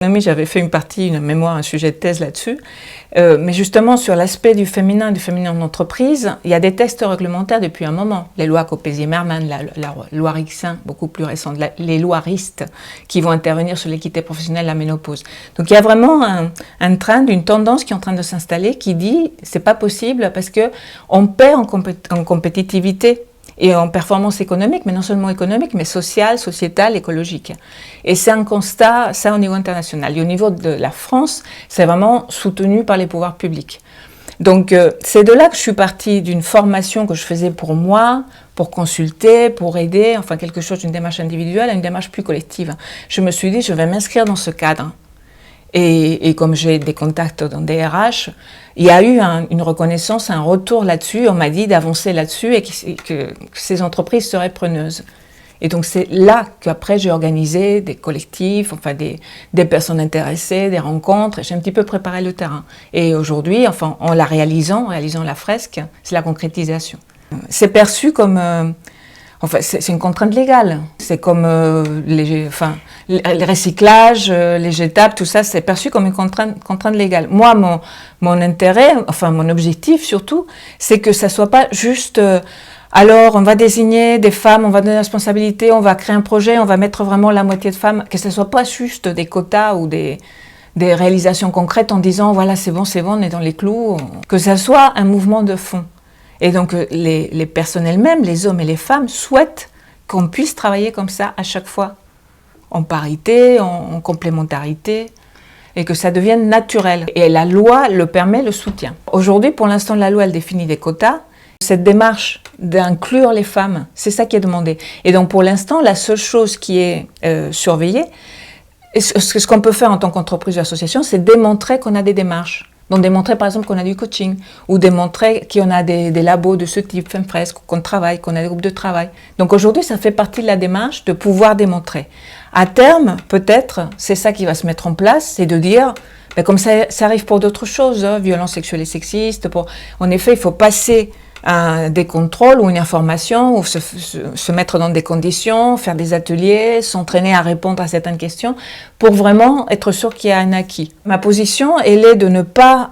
J'avais fait une mémoire, un sujet de thèse là-dessus, mais justement sur l'aspect du féminin en entreprise, il y a des textes réglementaires depuis un moment. Les lois Copé-Zimmermann, la loi Rixin, beaucoup plus récente, les lois RIST, qui vont intervenir sur l'équité professionnelle, la ménopause. Donc il y a vraiment un trend, une tendance qui est en train de s'installer qui dit c'est pas possible parce que on perd en compétitivité et en performance économique, mais non seulement économique, mais sociale, sociétale, écologique. Et c'est un constat, ça au niveau international. Et au niveau de la France, c'est vraiment soutenu par les pouvoirs publics. Donc c'est de là que je suis partie d'une formation que je faisais pour moi, pour consulter, pour aider, enfin quelque chose d'une démarche individuelle à une démarche plus collective. Je me suis dit, je vais m'inscrire dans ce cadre. Et comme j'ai des contacts dans des RH, il y a eu une reconnaissance, un retour là-dessus. On m'a dit d'avancer là-dessus et que ces entreprises seraient preneuses. Et donc c'est là qu'après j'ai organisé des collectifs, enfin des personnes intéressées, des rencontres. J'ai un petit peu préparé le terrain. Et aujourd'hui, enfin en réalisant la fresque, c'est la concrétisation. C'est perçu comme enfin, c'est une contrainte légale. C'est comme les recyclages, les jetables, tout ça, c'est perçu comme une contrainte légale. Moi, mon intérêt, enfin mon objectif surtout, c'est que ça soit pas juste alors on va désigner des femmes, on va donner la responsabilité, on va créer un projet, on va mettre vraiment la moitié de femmes, que ce soit pas juste des quotas ou des réalisations concrètes en disant voilà c'est bon, on est dans les clous, que ça soit un mouvement de fond. Et donc les personnes elles-mêmes, les hommes et les femmes, souhaitent qu'on puisse travailler comme ça à chaque fois, en parité, en complémentarité, et que ça devienne naturel. Et la loi le permet, le soutient. Aujourd'hui, pour l'instant, la loi, elle définit des quotas. Cette démarche d'inclure les femmes, c'est ça qui est demandé. Et donc pour l'instant, la seule chose qui est surveillée, et ce qu'on peut faire en tant qu'entreprise ou association, c'est démontrer qu'on a des démarches. Donc démontrer par exemple qu'on a du coaching, ou démontrer qu'on a des labos de ce type, FemFresque, qu'on travaille, qu'on a des groupes de travail. Donc aujourd'hui, ça fait partie de la démarche de pouvoir démontrer. À terme, peut-être, c'est ça qui va se mettre en place, c'est de dire, ben comme ça arrive pour d'autres choses, violences sexuelles et sexistes, en effet, il faut passer des contrôles ou une information, ou se mettre dans des conditions, faire des ateliers, s'entraîner à répondre à certaines questions, pour vraiment être sûr qu'il y a un acquis. Ma position, elle est de ne pas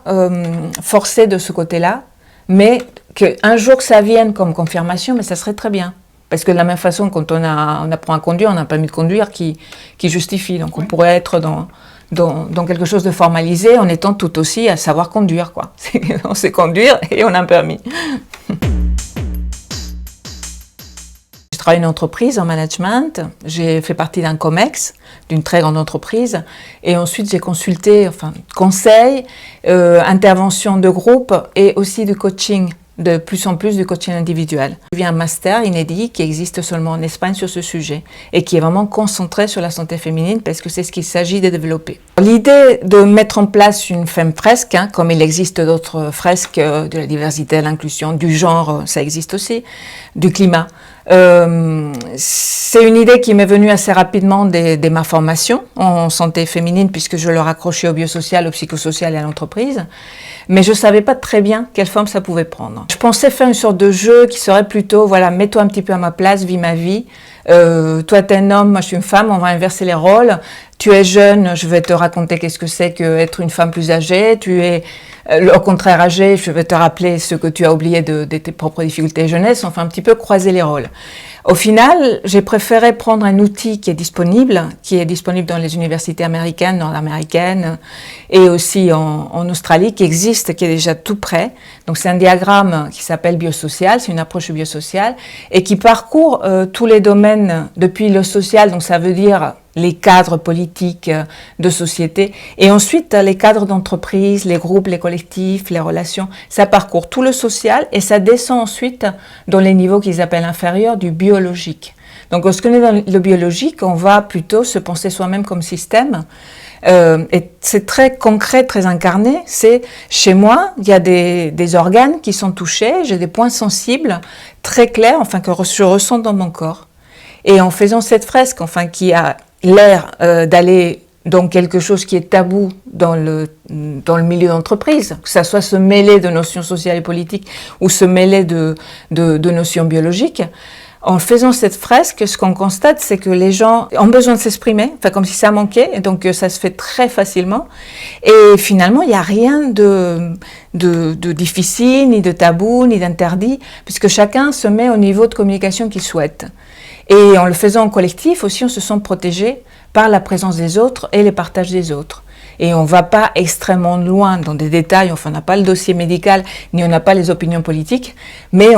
forcer de ce côté-là, mais qu'un jour que ça vienne comme confirmation, mais ça serait très bien. Parce que de la même façon, quand on apprend à conduire, on a un permis de conduire qui justifie. Donc on pourrait être dans quelque chose de formalisé en étant tout aussi à savoir conduire, quoi. On sait conduire et on a un permis. Je travaille dans une entreprise en management, j'ai fait partie d'un COMEX, d'une très grande entreprise, et ensuite j'ai consulté, conseil, intervention de groupe et aussi du coaching. De plus en plus du coaching individuel. Il y a un master inédit qui existe seulement en Espagne sur ce sujet et qui est vraiment concentré sur la santé féminine parce que c'est ce qu'il s'agit de développer. L'idée de mettre en place une FemFresque, comme il existe d'autres fresques de la diversité, l'inclusion, du genre, ça existe aussi, du climat. C'est une idée qui m'est venue assez rapidement dès ma formation en santé féminine puisque je le raccrochais au biosocial, au psychosocial et à l'entreprise. Mais je ne savais pas très bien quelle forme ça pouvait prendre. Je pensais faire une sorte de jeu qui serait plutôt, voilà, mets-toi un petit peu à ma place, vis ma vie. Toi, t'es un homme, moi je suis une femme, on va inverser les rôles. Tu es jeune, je vais te raconter qu'est-ce que c'est qu'être une femme plus âgée. Tu es au contraire âgée, je vais te rappeler ce que tu as oublié de tes propres difficultés jeunesse. Enfin, un petit peu croiser les rôles. Au final, j'ai préféré prendre un outil qui est disponible dans les universités américaines, nord-américaines, et aussi en Australie, qui existe, qui est déjà tout prêt. Donc c'est un diagramme qui s'appelle biosocial, c'est une approche biosociale, et qui parcourt tous les domaines depuis le social, donc ça veut dire les cadres politiques de société, et ensuite les cadres d'entreprise, les groupes, les collectifs, les relations. Ça parcourt tout le social et ça descend ensuite dans les niveaux qu'ils appellent inférieurs du biologique. Donc lorsqu'on est dans le biologique, on va plutôt se penser soi-même comme système. Et c'est très concret, très incarné. C'est chez moi, il y a des organes qui sont touchés, j'ai des points sensibles très clairs, que je ressens dans mon corps. Et en faisant cette fresque, qui a l'air d'aller dans quelque chose qui est tabou dans le milieu d'entreprise, que ça soit se mêler de notions sociales et politiques ou se mêler de notions biologiques, En faisant cette fresque, ce qu'on constate, c'est que les gens ont besoin de s'exprimer, enfin comme si ça manquait, et donc ça se fait très facilement. Et finalement, il n'y a rien de difficile, ni de tabou, ni d'interdit, puisque chacun se met au niveau de communication qu'il souhaite. Et en le faisant en collectif aussi, on se sent protégé par la présence des autres et les partages des autres. Et on ne va pas extrêmement loin dans des détails, enfin on n'a pas le dossier médical, ni on n'a pas les opinions politiques, mais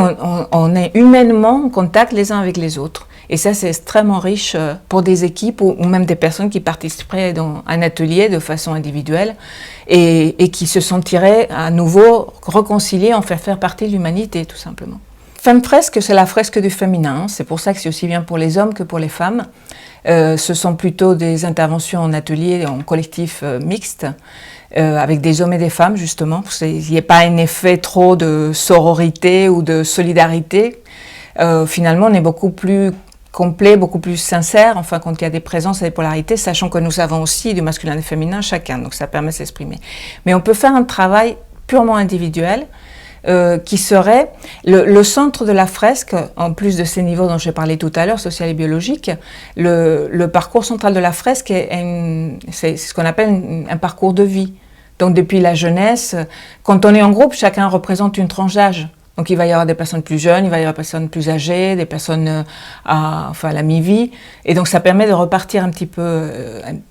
on est humainement en contact les uns avec les autres. Et ça, c'est extrêmement riche pour des équipes ou même des personnes qui participeraient dans un atelier de façon individuelle et qui se sentiraient à nouveau réconciliées, en faire partie de l'humanité, tout simplement. Femfresque, c'est la fresque du féminin. C'est pour ça que c'est aussi bien pour les hommes que pour les femmes. Ce sont plutôt des interventions en atelier, en collectif mixte, avec des hommes et des femmes, justement, pour qu'il n'y ait pas un effet trop de sororité ou de solidarité. Finalement, on est beaucoup plus complet, beaucoup plus sincère, enfin, quand il y a des présences et des polarités, sachant que nous avons aussi du masculin et du féminin chacun, donc ça permet de s'exprimer. Mais on peut faire un travail purement individuel, qui serait le centre de la fresque, en plus de ces niveaux dont j'ai parlé tout à l'heure, social et biologique. Le parcours central de la fresque, c'est ce qu'on appelle un parcours de vie. Donc depuis la jeunesse, quand on est en groupe, chacun représente une tranche d'âge. Donc il va y avoir des personnes plus jeunes, il va y avoir des personnes plus âgées, des personnes à la mi-vie. Et donc ça permet de repartir un petit peu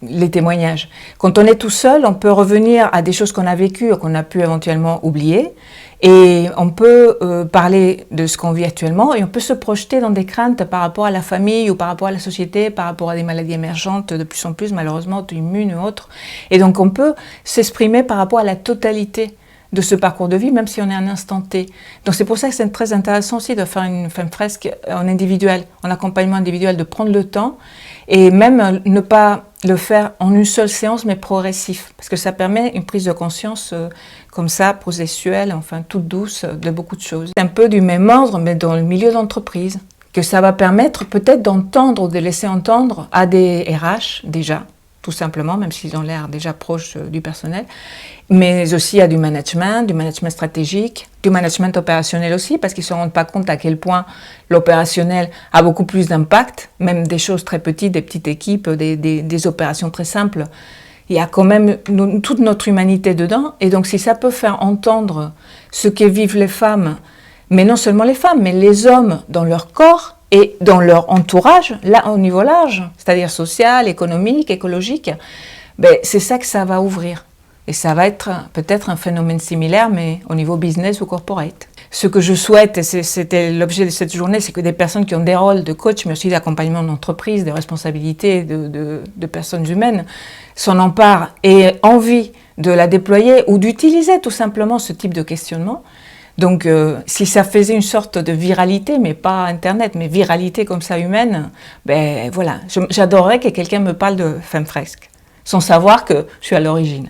les témoignages. Quand on est tout seul, on peut revenir à des choses qu'on a vécues et qu'on a pu éventuellement oublier. Et on peut parler de ce qu'on vit actuellement et on peut se projeter dans des craintes par rapport à la famille ou par rapport à la société, par rapport à des maladies émergentes de plus en plus, malheureusement, auto-immunes ou autres. Et donc on peut s'exprimer par rapport à la totalité de ce parcours de vie, même si on est à un instant T. Donc c'est pour ça que c'est très intéressant aussi de faire une fresque en individuel, en accompagnement individuel, de prendre le temps et même ne pas le faire en une seule séance, mais progressif, parce que ça permet une prise de conscience comme ça, processuelle, enfin toute douce, de beaucoup de choses. C'est un peu du même ordre, mais dans le milieu d'entreprise, que ça va permettre peut-être d'entendre ou de laisser entendre à des RH déjà, tout simplement, même s'ils ont l'air déjà proches du personnel, mais aussi à du management stratégique, du management opérationnel aussi, parce qu'ils ne se rendent pas compte à quel point l'opérationnel a beaucoup plus d'impact, même des choses très petites, des petites équipes, des opérations très simples. Il y a quand même toute notre humanité dedans, et donc si ça peut faire entendre ce que vivent les femmes, mais non seulement les femmes, mais les hommes dans leur corps, et dans leur entourage, là au niveau large, c'est-à-dire social, économique, écologique, ben, c'est ça que ça va ouvrir. Et ça va être peut-être un phénomène similaire, mais au niveau business ou corporate. Ce que je souhaite, et c'était l'objet de cette journée, c'est que des personnes qui ont des rôles de coach, mais aussi d'accompagnement d'entreprise, de responsabilité de personnes humaines, s'en emparent et aient envie de la déployer ou d'utiliser tout simplement ce type de questionnement. Donc, si ça faisait une sorte de viralité, mais pas Internet, mais viralité comme ça humaine, ben voilà, j'adorerais que quelqu'un me parle de Femfresque, sans savoir que je suis à l'origine.